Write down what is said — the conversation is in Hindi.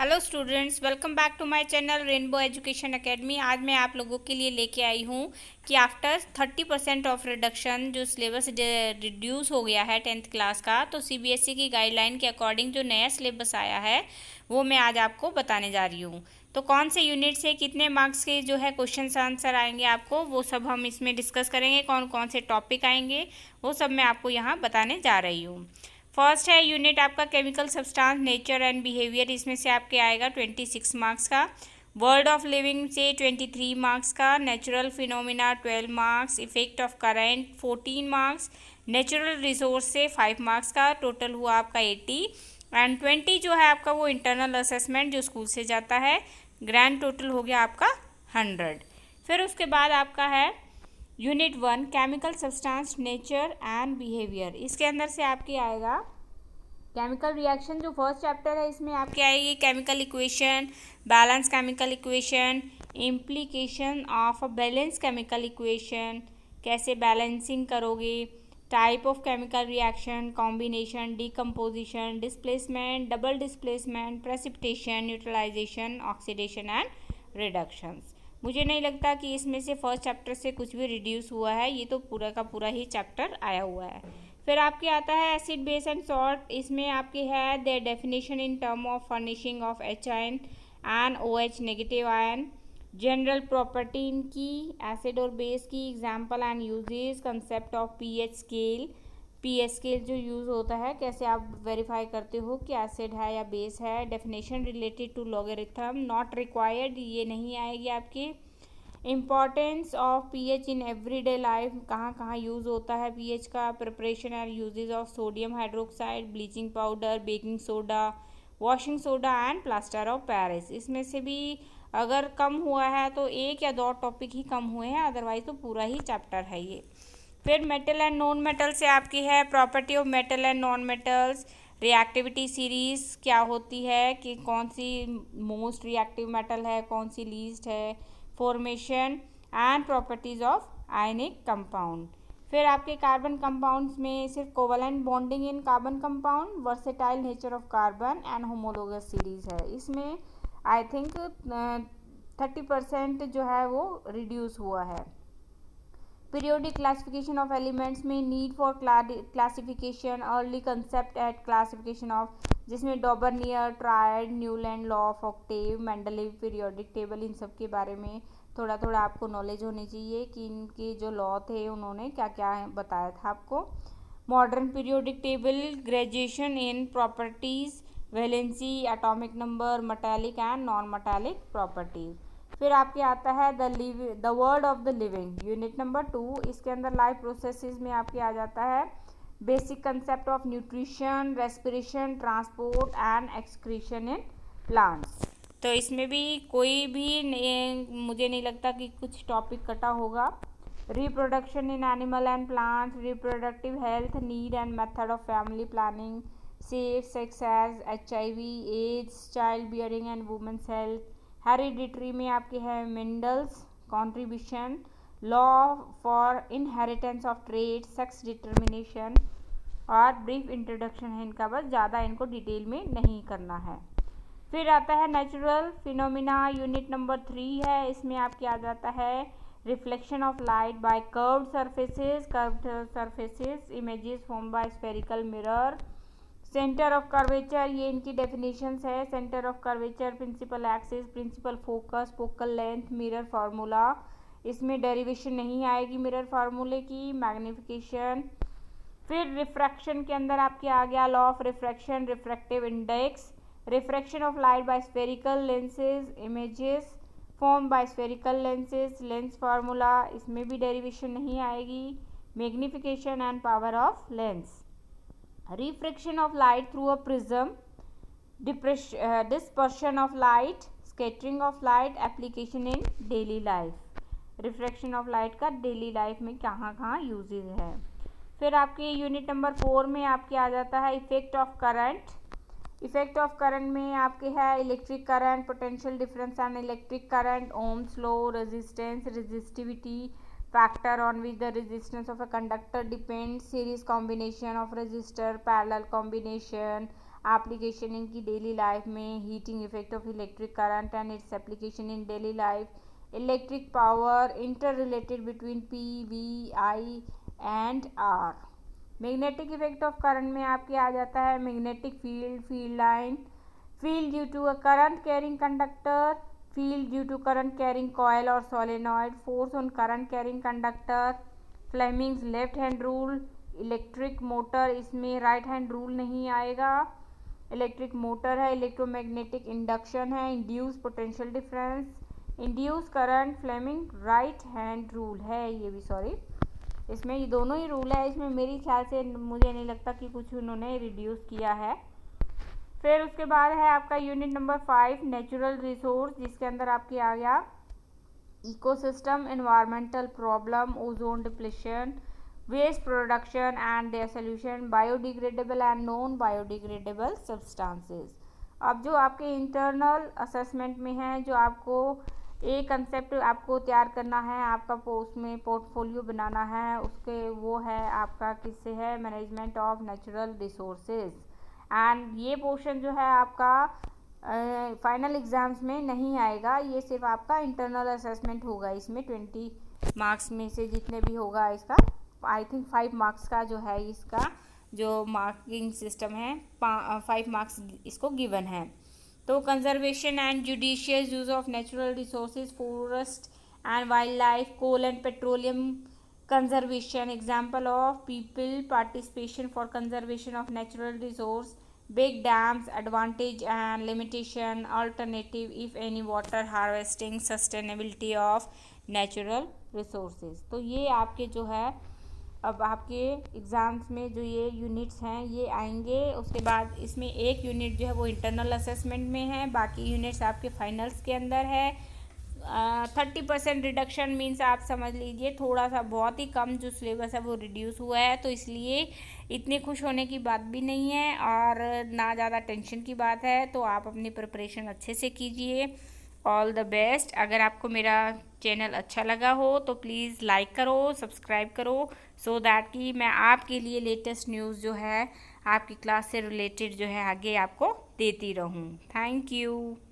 Hello students, welcome back to my channel Rainbow Education Academy. आज मैं आप लोगों के लिए लेके आई हूँ कि आफ्टर 30% ऑफ रिडक्शन जो सिलेबस रिड्यूस हो गया है 10th क्लास का, तो सीबीएसई की गाइडलाइन के अकॉर्डिंग जो नया सिलेबस आया है वो मैं आज आपको बताने जा रही हूँ। तो कौन से यूनिट से कितने मार्क्स के जो है क्वेश्चन आंसर आएंगे आपको, वो सब हम इसमें डिस्कस करेंगे। कौन कौन से टॉपिक आएंगे वो सब मैं आपको यहाँ बताने जा रही हूँ। फर्स्ट है यूनिट आपका chemical substances nature and behaviour, इसमें से आपके आएगा 26 मार्क्स का। वर्ल्ड ऑफ लिविंग से 23 मार्क्स का। Natural phenomena 12 marks. Effect of current 14 marks. Natural resource से 5 मार्क्स का। टोटल हुआ आपका 80 एंड 20 जो है आपका वो इंटरनल असेसमेंट जो स्कूल से जाता है। ग्रैंड टोटल हो गया आपका 100। फिर उसके बाद आपका है unit 1 chemical substances nature and behaviour. इसके अंदर से आपके आएगा केमिकल रिएक्शन, जो फर्स्ट चैप्टर है इसमें आपके आएगी chemical equation, balance chemical equation, implication of a balance chemical equation, कैसे बैलेंसिंग करोगे, type of chemical reaction, combination, decomposition, displacement, double displacement, precipitation, neutralisation, oxidation and reductions. मुझे नहीं लगता कि इसमें से फर्स्ट चैप्टर से कुछ भी रिड्यूस हुआ है, ये तो पूरा का पूरा ही चैप्टर आया हुआ है। फिर आपके आता है एसिड बेस एंड सॉल्ट। इसमें आपके है the definition in term of furnishing of H ion and O H negative ion, general property इनकी एसिड और बेस की, example and uses, concept of pH scale. PH scale जो यूज़ होता है, कैसे आप वेरीफाई करते हो कि एसिड है या बेस है। Definition related to logarithm not required, ये नहीं आएगी आपकी। Importance of pH in everyday life, कहाँ कहाँ यूज़ होता है पीएच का। Preparation and uses of sodium hydroxide, bleaching powder, baking soda, washing soda and plaster of Paris. इसमें से भी अगर कम हुआ है तो एक या दो टॉपिक ही कम हुए हैं, अदरवाइज तो पूरा ही चैप्टर है ये। फिर मेटल एंड नॉन मेटल से आपकी है property of metal and non metals, reactivity series क्या होती है, कि कौन सी मोस्ट रिएक्टिव मेटल है, कौन सी लीस्ट है, formation and properties of ionic compound. फिर आपके कार्बन कंपाउंड्स में सिर्फ covalent bonding in carbon compound, versatile nature of carbon and homologous series है। इसमें आई थिंक 30% जो है वो रिड्यूस हुआ है। पीरियोडिक क्लासिफिकेशन ऑफ एलिमेंट्स में need for classification, early concept at classification of, जिसमें Dobereiner, triad, Newland, law of octave, Mendeleev periodic table, इन सब के बारे में थोड़ा थोड़ा आपको नॉलेज होनी चाहिए कि इनके जो लॉ थे उन्होंने क्या क्या बताया था आपको। Modern periodic table, graduation in properties, valency, atomic number, metallic and non metallic properties. फिर आपके आता है the world of the living, unit number 2। इसके अंदर लाइफ प्रोसेसेस में आपके आ जाता है basic concept of nutrition, respiration, transport and excretion in plants. तो इसमें भी कोई भी मुझे नहीं लगता कि कुछ टॉपिक कटा होगा। Reproduction in animal and plants, reproductive health need and method of family planning, safe sex as HIV, AIDS, child bearing and women's health. Hereditary में आपके है Mendel's contribution, law for inheritance of trait, sex determination, और ब्रीफ इंट्रोडक्शन है इनका, बस ज़्यादा इनको डिटेल में नहीं करना है। फिर आता है नेचुरल फिनोमिना, यूनिट नंबर 3 है। इसमें आपके आ जाता है reflection of light by curved surfaces, images form by spherical mirror, centre of curvature, ये इनकी डेफिनेशंस है। Centre of curvature, principal axis, principal focus, focal length, mirror formula, इसमें डेरिवेशन नहीं आएगी मिरर फार्मूले की। मैग्निफिकेशन। फिर रिफ्रैक्शन के अंदर आपके आ गया law of refraction, refractive index, refraction of light bye spherical lenses, images form by spherical lenses, lens formula, इसमें भी डेरिवेशन नहीं आएगी। Magnification and power of lens. Refraction of light through a prism, dispersion of light, scattering of light, application in daily life। Refraction of light का डेली लाइफ में कहाँ कहाँ यूजेज है। फिर आपके यूनिट नंबर 4 में आपके आ जाता है effect of current. Effect of current में आपके है electric current, potential difference and electric current, Ohm's law, resistance, resistivity, factor on which the resistance of a conductor depends, series combination of resistor, parallel combination, application इनकी डेली लाइफ में, heating effect of electric current and its application in daily life, electric power, inter related between P, V, I and R. Magnetic effect of current में आपके आ जाता है magnetic field, field line, field due to a current carrying conductor, field due to current carrying coil और solenoid, force on current carrying conductor, Fleming's left hand rule, electric motor, इसमें राइट हैंड रूल नहीं आएगा, इलेक्ट्रिक मोटर है, इलेक्ट्रोमैग्नेटिक इंडक्शन है, induce potential difference, induce current, Fleming right hand rule है ये भी, सॉरी इसमें ये दोनों ही रूल है। इसमें मेरी ख्याल से मुझे नहीं लगता कि कुछ उन्होंने रिड्यूस किया है। फिर उसके बाद है आपका यूनिट नंबर 5 नेचुरल रिसोर्स, जिसके अंदर आपके आ गया ecosystem, environmental problem, ozone depletion, waste production and their solution, biodegradable and non biodegradable substances. अब जो आपके इंटरनल असेसमेंट में है, जो आपको एक कंसेप्ट आपको तैयार करना है, आपका उसमें पोर्टफोलियो बनाना है, उसके वो है आपका किससे है, management of natural resources. And ये पोर्शन जो है आपका फाइनल एग्ज़ाम्स में नहीं आएगा, ये सिर्फ आपका इंटरनल असेसमेंट होगा। इसमें 20 मार्क्स में से जितने भी होगा इसका आई थिंक 5 मार्क्स का जो है इसका जो मार्किंग सिस्टम है 5 मार्क्स इसको गिवन है। तो conservation and judicious use of natural resources, forest and wild life, coal and petroleum conservation, example of people participation for conservation of natural resource, big dams, advantage and limitation, alternative if any, water harvesting, sustainability of natural resources। तो ये आपके जो है अब आपके एग्ज़ाम्स में जो ये यूनिट्स हैं ये आएंगे। उसके बाद इसमें एक यूनिट जो है वो इंटरनल असेसमेंट में है, बाकी यूनिट्स आपके फाइनल्स के अंदर है। 30% रिडक्शन मीन्स आप समझ लीजिए थोड़ा सा बहुत ही कम जो सिलेबस है वो रिड्यूस हुआ है, तो इसलिए इतने खुश होने की बात भी नहीं है और ना ज़्यादा टेंशन की बात है। तो आप अपनी प्रिपरेशन अच्छे से कीजिए। All the best. अगर आपको मेरा चैनल अच्छा लगा हो तो प्लीज़ लाइक करो, सब्सक्राइब करो, सो दैट कि मैं आपके लिए लेटेस्ट न्यूज़ जो है आपकी क्लास से रिलेटेड जो है आगे आपको देती रहूँ। Thank you.